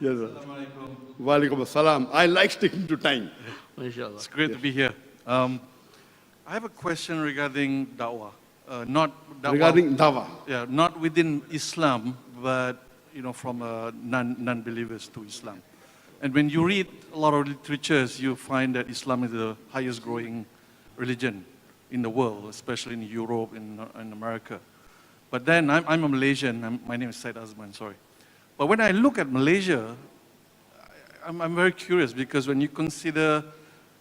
Yes, sir. Walaikum assalam. I like sticking to time. MashaAllah. It's great to be here. I have a question regarding dawah. Not dawah, Regarding dawah. yeah, not within Islam, but from non-believers to Islam. And when you read a lot of literatures, you find that Islam is the highest growing religion in the world, especially in Europe and in America. But then I'm a Malaysian. My name is Syed Azman, sorry. But when I look at Malaysia, I'm very curious because when you consider,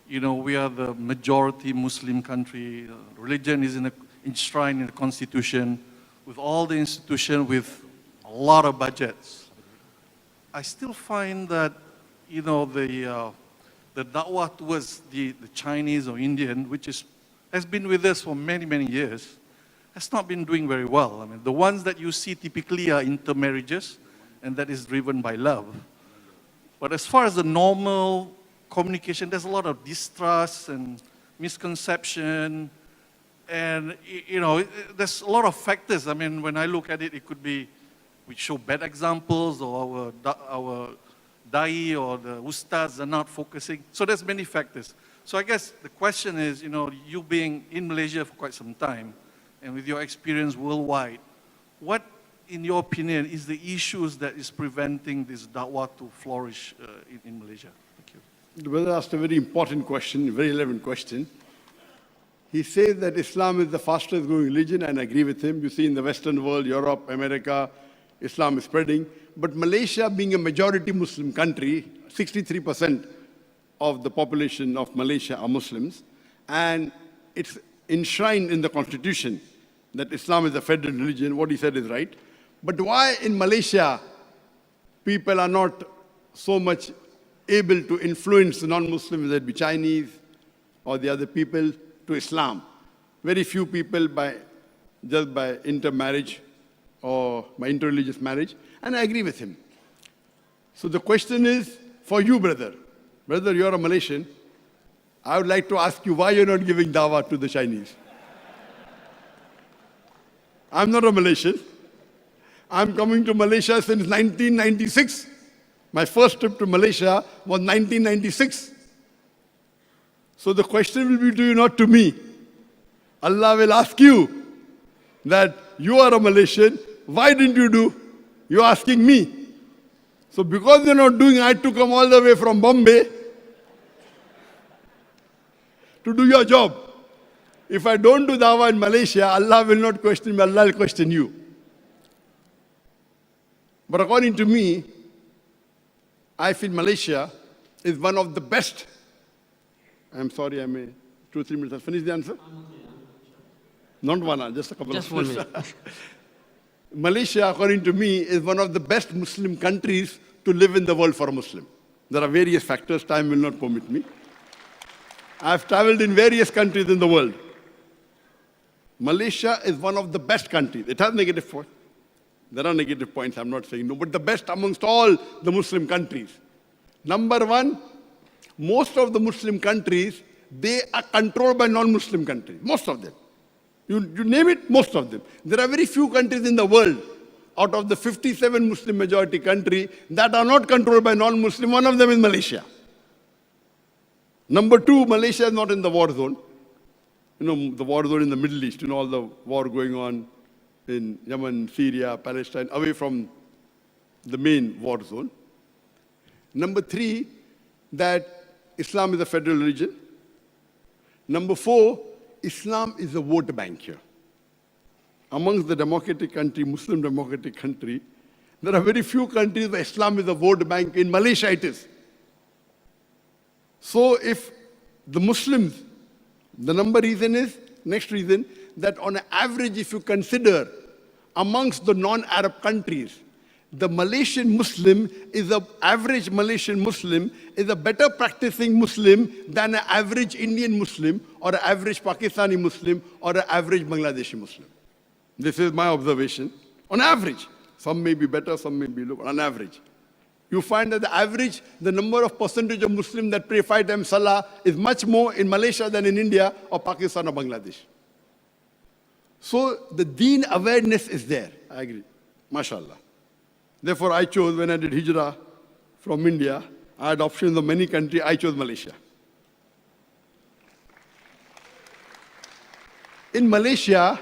we are the majority Muslim country, religion is enshrined in the constitution, with all the institutions, with a lot of budgets. I still find that, the da'wah towards the Chinese or Indian, which has been with us for many, many years, has not been doing very well. I mean, the ones that you see typically are intermarriages, and that is driven by love. But as far as the normal communication, there's a lot of distrust and misconception, and there's a lot of factors. I mean, when I look at it, it could be we show bad examples, or our da'i or the ustads are not focusing. So there's many factors. So I guess the question is, you being in Malaysia for quite some time, and with your experience worldwide, what, in your opinion, is the issues that is preventing this da'wah to flourish in Malaysia? Thank you. The brother asked a very important question, a very relevant question. He says that Islam is the fastest growing religion, and I agree with him. You see in the Western world, Europe, America, Islam is spreading. But Malaysia, being a majority Muslim country, 63% of the population of Malaysia are Muslims, and it's enshrined in the constitution that Islam is a federal religion. What he said is right. But why in Malaysia people are not so much able to influence the non-Muslims, whether it be Chinese or the other people, to Islam? Very few people just by intermarriage or by interreligious marriage, and I agree with him. So the question is for you, brother. Brother, you're a Malaysian. I would like to ask you why you're not giving dawah to the Chinese. I'm not a Malaysian. I'm coming to Malaysia since 1996. My first trip to Malaysia was 1996. So the question will be to you, not to me. Allah will ask you that you are a Malaysian, why didn't you do? You're asking me. So because they're not doing, I had to come all the way from Bombay to do your job. If I don't do dawah in Malaysia, Allah will not question me, Allah will question you. But according to me, I feel Malaysia is one of the best. I'm sorry, I may 2-3 minutes. I'll finish the answer. Not one, just a couple Just of 1 minutes. minute. Malaysia, according to me, is one of the best Muslim countries to live in the world for a Muslim. There are various factors, time will not permit me. I've traveled in various countries in the world. Malaysia is one of the best countries. It has negative points. There are negative points, I'm not saying no, but the best amongst all the Muslim countries. Number one, most of the Muslim countries, they are controlled by non-Muslim countries, most of them. You name it, most of them. There are very few countries in the world, out of the 57 Muslim majority country, that are not controlled by non-Muslim. One of them is Malaysia. Number two, Malaysia is not in the war zone. The war zone in the Middle East, all the war going on in Yemen, Syria, Palestine, away from the main war zone. Number three, that Islam is a federal religion. Number four, Islam is a vote bank here. Amongst the democratic country, Muslim democratic country, there are very few countries where Islam is a vote bank. In Malaysia it is. So if the Muslims, the next reason, that on average, if you consider amongst the non-Arab countries, the Malaysian Muslim is average Malaysian Muslim is a better practicing Muslim than an average Indian Muslim or an average Pakistani Muslim or an average Bangladeshi Muslim. This is my observation. On average, some may be better, some may be lower, on average. You find that the number of percentage of Muslims that pray 5 times Salah is much more in Malaysia than in India or Pakistan or Bangladesh. So the deen awareness is there. I agree. MashaAllah. Therefore, I chose, when I did Hijrah from India. I had options of many countries. I chose Malaysia. In Malaysia,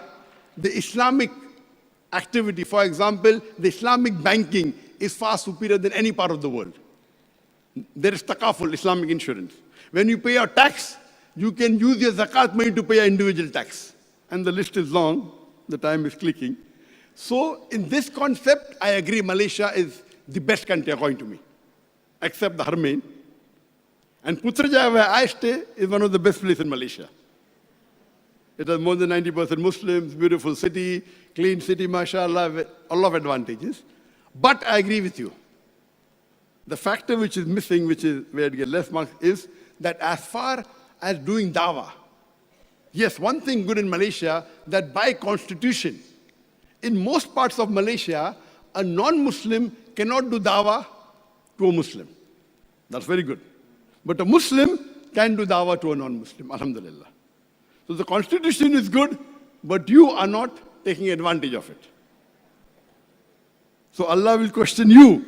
the Islamic activity, for example, the Islamic banking is far superior than any part of the world. There is takaful, Islamic insurance. When you pay your tax, you can use your zakat money to pay your individual tax. And the list is long, the time is clicking. So in this concept, I agree Malaysia is the best country according to me, except the Harmain. And Putrajaya, where I stay, is one of the best places in Malaysia. It has more than 90% Muslims, beautiful city, clean city, mashallah, a lot of advantages. But I agree with you. The factor which is missing, which is where it gets less marks, is that as far as doing dawah, yes, one thing good in Malaysia, that by constitution, in most parts of Malaysia, a non-Muslim cannot do dawah to a Muslim. That's very good. But a Muslim can do dawah to a non-Muslim, alhamdulillah. So the constitution is good, but you are not taking advantage of it. So Allah will question you,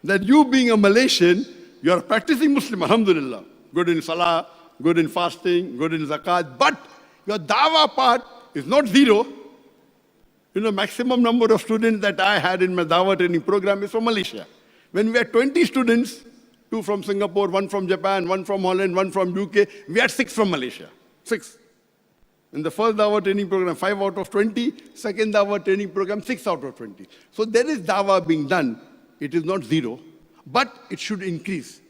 that you being a Malaysian, you are a practicing Muslim, alhamdulillah. Good in salah, good in fasting, good in zakat, but your dawah part is not zero. You know, maximum number of students that I had in my dawah training program is from Malaysia. When we had 20 students, 2 from Singapore, 1 from Japan, 1 from Holland, 1 from UK, we had 6 from Malaysia. 6. In the first dawah training program, 5 out of 20. Second dawah training program, 6 out of 20. So there is dawah being done. It is not zero, but it should increase.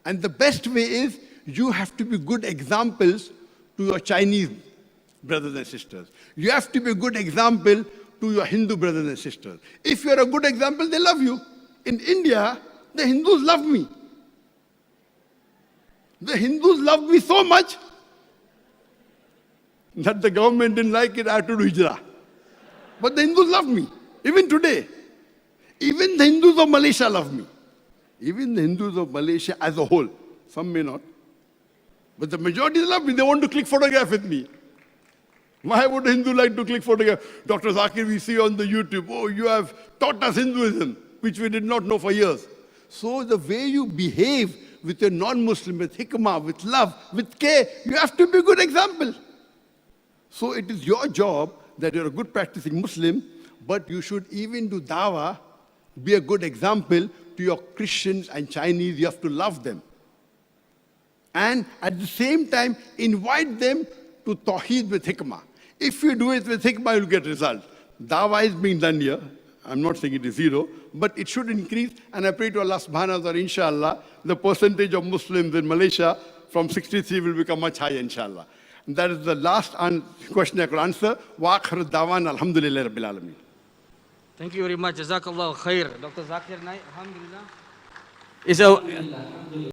And the best way is you have to be good examples to your Chinese brothers and sisters. You have to be a good example to your Hindu brothers and sisters. If you're a good example, they love you. In India, the Hindus love me. The Hindus love me so much that the government didn't like it, I had to do hijrah. But the Hindus love me, even today. Even the Hindus of Malaysia love me. Even the Hindus of Malaysia as a whole. Some may not. But the majority love me. They want to click photograph with me. Why would a Hindu like to click photograph? Dr. Zakir, we see on the YouTube, oh, you have taught us Hinduism, which we did not know for years. So the way you behave with a non-Muslim, with hikmah, with love, with care, you have to be a good example. So it is your job that you're a good practicing Muslim, but you should even do dawah, be a good example to your Christians and Chinese. You have to love them. And at the same time, invite them to tawheed with hikmah. If you do it with hikmah, you'll get results. Dawah is being done here. I'm not saying it is zero, but it should increase. And I pray to Allah subhanahu wa ta'ala, inshallah, the percentage of Muslims in Malaysia from 63 will become much higher, inshallah. And that is the last question I could answer. Wa akhir dawan alhamdulillah rabbil alameen. Thank you very much. Jazakallah khair. Dr. Zakir Naik, alhamdulillah.